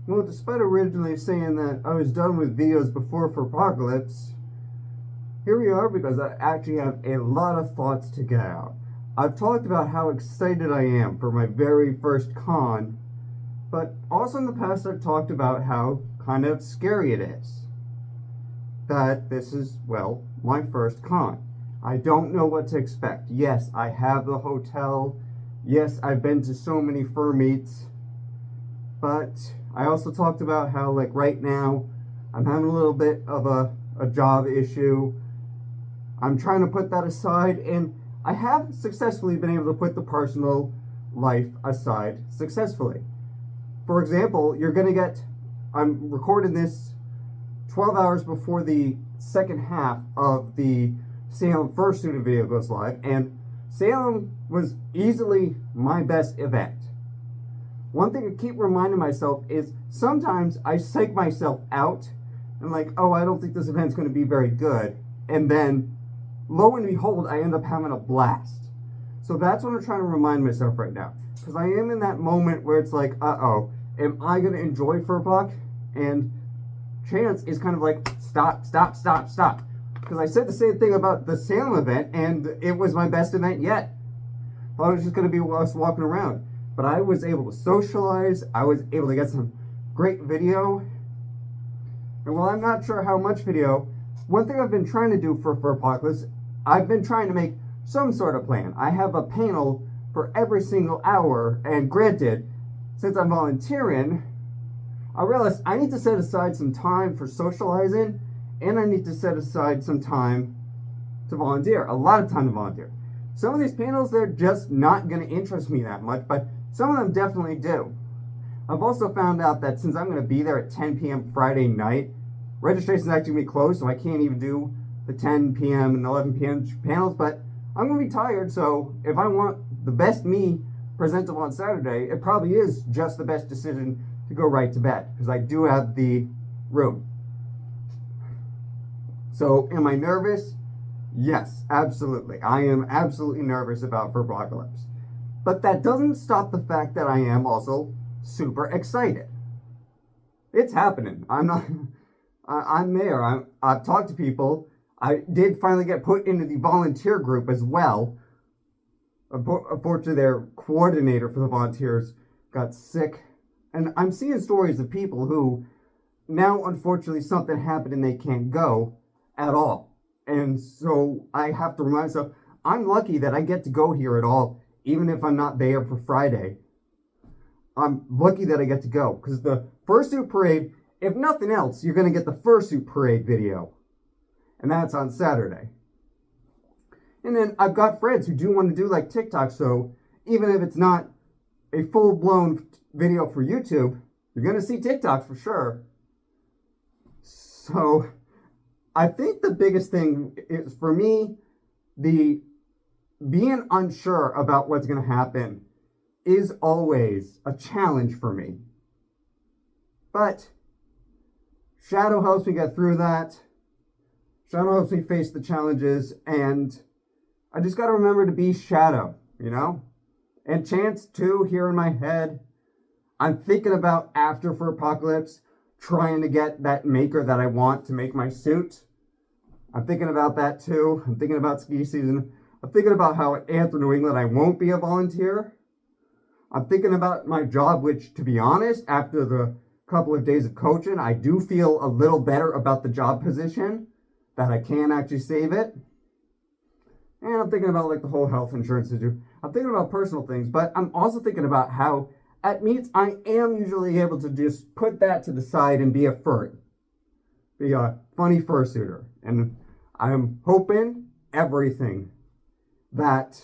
Well, despite originally saying that I was done with videos before Furpocalypse, here we are because I actually have a lot of thoughts to get out. I've talked about how excited I am for my very first con, but also in the past I've talked about how kind of scary it is. That this is, well, my first con. I don't know what to expect. Yes, I have the hotel. Yes, I've been to so many fur meets. But I also talked about how, like, right now, I'm having a little bit of a job issue. I'm trying to put that aside, and I have successfully been able to put the personal life aside successfully. For example, I'm recording this 12 hours before the second half of the Salem fursuit video goes live, and Salem was easily my best event. One thing I keep reminding myself is sometimes I psych myself out and like, oh, I don't think this event's going to be very good. And then, lo and behold, I end up having a blast. So that's what I'm trying to remind myself right now. Because I am in that moment where it's like, uh-oh, am I going to enjoy Furpoc? And Chance is kind of like, stop. Because I said the same thing about the Salem event, and it was my best event yet. Thought it was just going to be us walking around. But I was able to socialize. I was able to get some great video. And while I'm not sure how much video, one thing I've been trying to do for Furpocalypse, I've been trying to make some sort of plan. I have a panel for every single hour. And granted, since I'm volunteering, I realized I need to set aside some time for socializing. And I need to set aside some time to volunteer. A lot of time to volunteer. Some of these panels, they're just not going to interest me that much, but some of them definitely do. I've also found out that since I'm going to be there at 10 p.m. Friday night, registration's actually going to be closed, so I can't even do the 10 p.m. and 11 p.m. panels, but I'm going to be tired, so if I want the best me presentable on Saturday, it probably is just the best decision to go right to bed, because I do have the room. So, am I nervous? Yes, absolutely. I am absolutely nervous about Furpocalypse. But that doesn't stop the fact that I am also super excited. It's happening. I'm there. I've talked to people. I did finally get put into the volunteer group as well. Unfortunately, their coordinator for the volunteers got sick. And I'm seeing stories of people who now, unfortunately, something happened and they can't go at all. And so I have to remind myself, I'm lucky that I get to go here at all, even if I'm not there for Friday. I'm lucky that I get to go, because the fursuit parade, if nothing else, you're going to get the fursuit parade video. And that's on Saturday. And then I've got friends who do want to do like TikTok, so even if it's not a full-blown video for YouTube, you're going to see TikTok for sure. So I think the biggest thing is, for me, the being unsure about what's going to happen is always a challenge for me. But Shadow helps me get through that. Shadow helps me face the challenges, and I just got to remember to be Shadow, you know? And Chance, too, here in my head. I'm thinking about after Furpocalypse, trying to get that maker that I want to make my suit. I'm thinking about that too. I'm thinking about ski season. I'm thinking about how at Anthem New England I won't be a volunteer. I'm thinking about my job, which, to be honest, after the couple of days of coaching, I do feel a little better about the job position, that I can actually save it. And I'm thinking about like the whole health insurance issue. I'm thinking about personal things, but I'm also thinking about how at meets I am usually able to just put that to the side and be a furry. Be a funny fursuiter. And I'm hoping everything that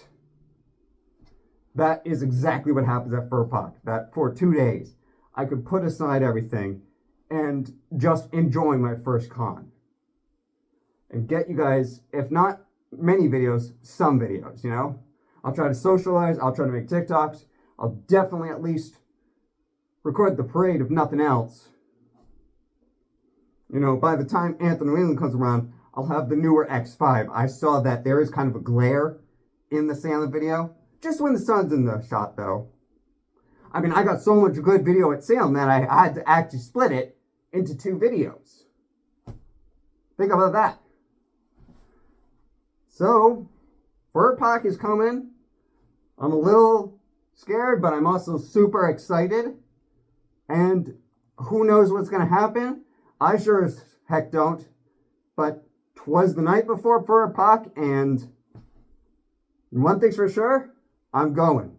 is exactly what happens at Furpoc. That for 2 days, I could put aside everything and just enjoy my first con. And get you guys, if not many videos, some videos, you know? I'll try to socialize. I'll try to make TikToks. I'll definitely at least record the parade, if nothing else. You know, by the time Anthem New England comes around, I'll have the newer X5. I saw that there is kind of a glare in the Salem video. Just when the sun's in the shot, though. I mean, I got so much good video at Salem that I had to actually split it into 2 videos. Think about that. So, Furpoc is coming. I'm a little scared, but I'm also super excited. And who knows what's going to happen? I sure as heck don't. But 'twas the night before Furpoc, and one thing's for sure, I'm going.